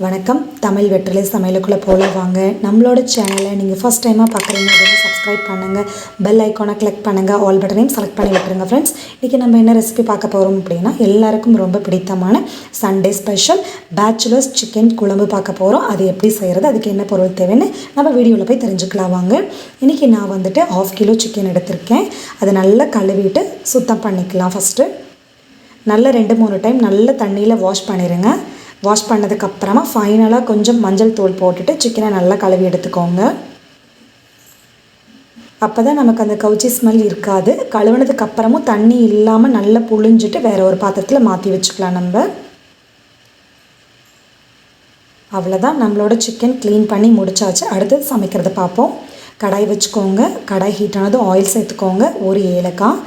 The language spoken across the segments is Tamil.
வணக்கம். தமிழ் வெற்றிலை சமையலுக்குள்ளே போல வாங்க. நம்மளோட சேனலை நீங்கள் ஃபஸ்ட் டைமாக பார்க்குறீங்க அப்படின்னா சப்ஸ்கிரைப் பண்ணுங்கள், பெல் ஐக்கானை கிளிக் பண்ணுங்கள், ஆல் பட்டனையும் செலக்ட் பண்ணி விட்டுருங்க. ஃப்ரெண்ட்ஸ், இன்றைக்கி நம்ம என்ன ரெசிபி பார்க்க போகிறோம் அப்படின்னா எல்லாருக்கும் ரொம்ப பிடித்தமான சண்டே ஸ்பெஷல் பேச்சுலர்ஸ் சிக்கன் குழம்பு பார்க்க போகிறோம். அது எப்படி செய்கிறது, அதுக்கு என்ன பொருள் தேவைன்னு நம்ம வீடியோவில் போய் தெரிஞ்சுக்கலாம் வாங்க. இன்றைக்கி நான் வந்துட்டு 1/2 கிலோ சிக்கன் எடுத்திருக்கேன். அதை நல்லா கழுவிட்டு சுத்தம் பண்ணிக்கலாம். ஃபஸ்ட்டு நல்லா 2-3 டைம் நல்ல தண்ணியில் வாஷ் பண்ணிடுங்க. வாஷ் பண்ணதுக்கப்புறமா ஃபைனலாக கொஞ்சம் மஞ்சள் தூள் போட்டுட்டு சிக்கனை நல்லா கழுவி எடுத்துக்கோங்க. அப்போ தான் நமக்கு அந்த கவுச்சி ஸ்மெல் இருக்காது. கழுவுனதுக்கப்புறமும் தண்ணி இல்லாமல் நல்லா புழிஞ்சிட்டு வேறு ஒரு பாத்திரத்தில் மாற்றி வச்சுக்கலாம். நம்ம அவ்வளோதான், நம்மளோட சிக்கன் க்ளீன் பண்ணி முடிச்சாச்சு. அடுத்து சமைக்கிறத பார்ப்போம். கடாய் வச்சுக்கோங்க. கடாய் ஹீட் ஆனதும் ஆயில் சேர்த்துக்கோங்க. 1 ஏலக்காய்,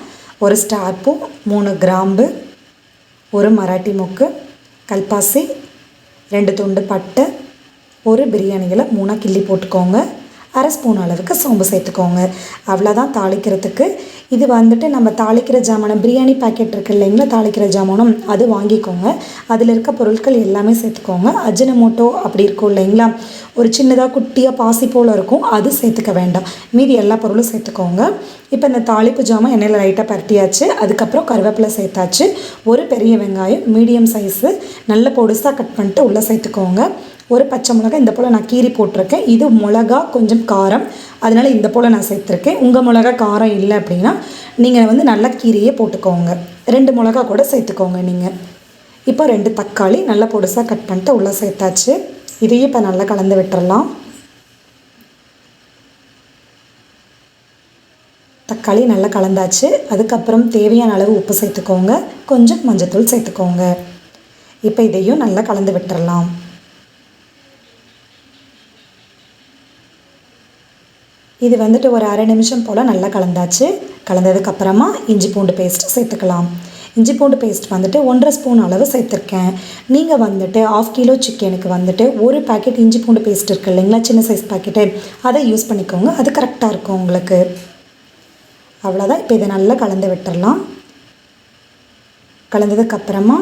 1 ஸ்டார் பூ, 3 கிராம்பு, 1 மராட்டி மொக்கு, கல்பாசி, 2 துண்டு பட்டை, 1 பிரியாணி இலை 3 கிள்ளி போட்டுக்கோங்க. 1/2 ஸ்பூன் அளவுக்கு சோம்பு சேர்த்துக்கோங்க. அவ்வளோதான் தாளிக்கிறதுக்கு. இது வந்துட்டு நம்ம தாளிக்கிற ஜாமானம் பிரியாணி பேக்கெட் இருக்குது இல்லைங்களா, தாளிக்கிற ஜாமானம் அது வாங்கிக்கோங்க. அதில் இருக்க பொருட்கள் எல்லாமே சேர்த்துக்கோங்க. அஜினமோட்டோ அப்படி இருக்கும் இல்லைங்களா, ஒரு சின்னதாக குட்டியாக பாசி போல் இருக்கும், அது சேர்த்துக்க வேண்டாம். மீதி எல்லா பொருளும் சேர்த்துக்கோங்க. இப்போ இந்த தாளிப்பு ஜாமான் எண்ணெயில் லைட்டாக பரட்டியாச்சு. அதுக்கப்புறம் கருவேப்பிலை சேர்த்தாச்சு. 1 பெரிய வெங்காயம் மீடியம் சைஸு நல்ல பொடுசாக கட் பண்ணிட்டு உள்ளே சேர்த்துக்கோங்க. 1 பச்சை மிளகாய் இந்த போல் நான் கீரி போட்டிருக்கேன். இது மிளகா கொஞ்சம் காரம், அதனால் இந்த போல் நான் சேர்த்துருக்கேன். உங்கள் மிளகா காரம் இல்லை அப்படின்னா நீங்கள் வந்து நல்லா கீரியே போட்டுக்கோங்க. 2 மிளகா கூட சேர்த்துக்கோங்க நீங்கள். இப்போ 2 தக்காளி நல்லா பொடுசாக கட் பண்ணிட்டு உள்ளே சேர்த்தாச்சு. இதையும் இப்போ நல்லா கலந்து விட்டுறலாம். தக்காளி நல்லா கலந்தாச்சு. அதுக்கப்புறம் தேவையான அளவு உப்பு சேர்த்துக்கோங்க. கொஞ்சம் மஞ்சத்தூள் சேர்த்துக்கோங்க. இப்போ இதையும் நல்லா கலந்து விட்டுறலாம். இது வந்துட்டு ஒரு 1/2 நிமிஷம் போல் நல்லா கலந்தாச்சு. கலந்ததுக்கப்புறமா இஞ்சி பூண்டு பேஸ்ட் சேர்த்துக்கலாம். இஞ்சி பூண்டு பேஸ்ட் வந்துட்டு 1/2 ஸ்பூன் அளவு சேர்த்துருக்கேன். நீங்கள் வந்துட்டு 1/2 கிலோ சிக்கனுக்கு வந்துட்டு 1 பேக்கெட் இஞ்சி பூண்டு பேஸ்ட் இருக்குது இல்லைங்களா, சின்ன சைஸ் பேக்கெட்டு, அதை யூஸ் பண்ணிக்கோங்க. அது கரெக்டாக இருக்கும் உங்களுக்கு. அவ்வளோதான். இப்போ இதை நல்லா கலந்து விட்டுறலாம். கலந்ததுக்கப்புறமா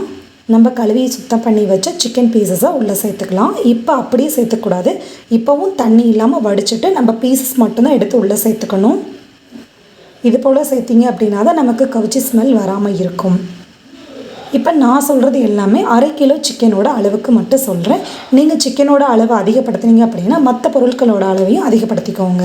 நம்ம கழுவி சுத்தம் பண்ணி வச்ச சிக்கன் பீசஸை உள்ளே சேர்த்துக்கலாம். இப்போ அப்படியே சேர்த்துக்கூடாது. இப்போவும் தண்ணி இல்லாமல் வடிச்சிட்டு நம்ம பீசஸ் மட்டும்தான் எடுத்து உள்ளே சேர்த்துக்கணும். இது போல் சேர்த்திங்க அப்படின்னா தான் நமக்கு கவுச்சி ஸ்மெல் வராமல் இருக்கும். இப்போ நான் சொல்கிறது எல்லாமே 1/2 கிலோ சிக்கனோட அளவுக்கு மட்டும் சொல்கிறேன். நீங்கள் சிக்கனோட அளவு அதிகப்படுத்துனீங்க அப்படின்னா மற்ற பொருட்களோட அளவையும் அதிகப்படுத்திக்கோங்க.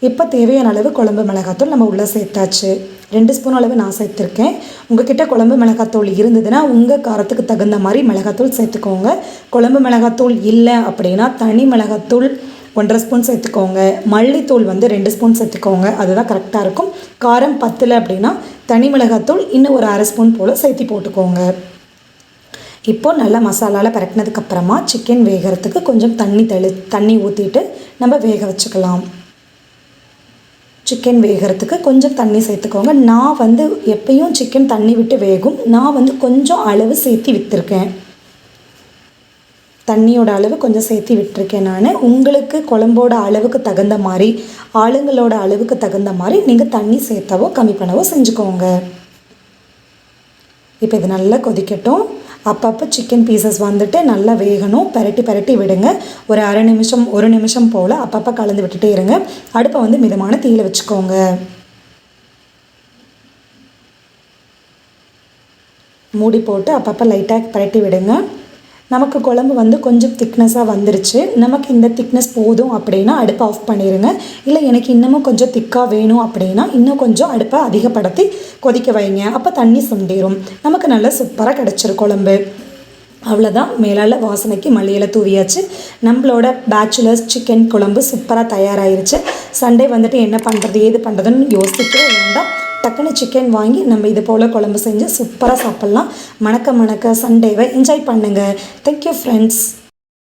இப்போ தேவையான அளவு குழம்பு மிளகாத்தூள் நம்ம உள்ளே சேர்த்தாச்சு. 2 ஸ்பூன் அளவு நான் சேர்த்துருக்கேன். உங்கள்கிட்ட குழம்பு மிளகாத்தூள் இருந்ததுன்னா உங்கள் காரத்துக்கு தகுந்த மாதிரி மிளகாத்தூள் சேர்த்துக்கோங்க. குழம்பு மிளகாத்தூள் இல்லை அப்படின்னா தனி மிளகாத்தூள் 1/2 ஸ்பூன் சேர்த்துக்கோங்க. மல்லித்தூள் வந்து 2 ஸ்பூன் சேர்த்துக்கோங்க. அதுதான் கரெக்டாக இருக்கும். காரம் பத்தலை அப்படின்னா தனி மிளகாத்தூள் இன்னும் ஒரு 1/2 ஸ்பூன் போல் சேர்த்து போட்டுக்கோங்க. இப்போது நல்லா மசாலாவில் பரட்டினதுக்கப்புறமா சிக்கன் வேகிறதுக்கு கொஞ்சம் தண்ணி ஊற்றிட்டு நம்ம வேக வச்சுக்கலாம். சிக்கன் வேகிறதுக்கு கொஞ்சம் தண்ணி சேர்த்துக்கோங்க. நான் வந்து எப்பயும் சிக்கன் தண்ணி விட்டு வேகும். நான் வந்து கொஞ்சம் அளவு சேர்த்து விற்றுருக்கேன். தண்ணியோட அளவு கொஞ்சம் சேர்த்து விட்டுருக்கேன் நான். உங்களுக்கு குழம்போட அளவுக்கு தகுந்த மாதிரி, ஆளுங்களோட அளவுக்கு தகுந்த மாதிரி நீங்கள் தண்ணி சேர்த்தவோ கம்மி பண்ணவோ செஞ்சுக்கோங்க. இப்போ இது நல்லா கொதிக்கட்டும். அப்பப்போ சிக்கன் பீசஸ் வந்துட்டு நல்லா வேகணும். பரட்டி விடுங்க. ஒரு 1/2 நிமிஷம் 1 நிமிஷம் போல் அப்பப்போ கலந்து விட்டுட்டே இருங்க. அடுப்பை வந்து மிதமான தீயில வச்சுக்கோங்க. மூடி போட்டு அப்பப்போ லைட்டாக பரட்டி விடுங்க. நமக்கு குழம்பு வந்து கொஞ்சம் திக்னஸாக வந்துருச்சு. நமக்கு இந்த திக்னஸ் போதும் அப்படின்னா அடுப்பை ஆஃப் பண்ணிடுங்க. இல்லை எனக்கு இன்னமும் கொஞ்சம் திக்காக வேணும் அப்படின்னா இன்னும் கொஞ்சம் அடுப்பை அதிகப்படுத்தி கொதிக்க வைங்க. அப்போ தண்ணி சுண்டிடும். நமக்கு நல்லா சூப்பராக கிடச்சிரும் குழம்பு. அவ்வளோதான். மேலால் வாசனைக்கு மல்லியில் தூவியாச்சு. நம்மளோட பேச்சுலர்ஸ் சிக்கன் குழம்பு சூப்பராக தயாராகிருச்சு. சண்டே வந்துட்டு என்ன பண்ணுறது ஏது பண்ணுறதுன்னு யோசிக்கவே வேண்டாம். டக்குன்னு சிக்கன் வாங்கி நம்ம இது போல் குழம்பு செஞ்சு சூப்பராக சாப்பிட்லாம். மணக்க சண்டேவை என்ஜாய் பண்ணுங்கள். Thank you friends.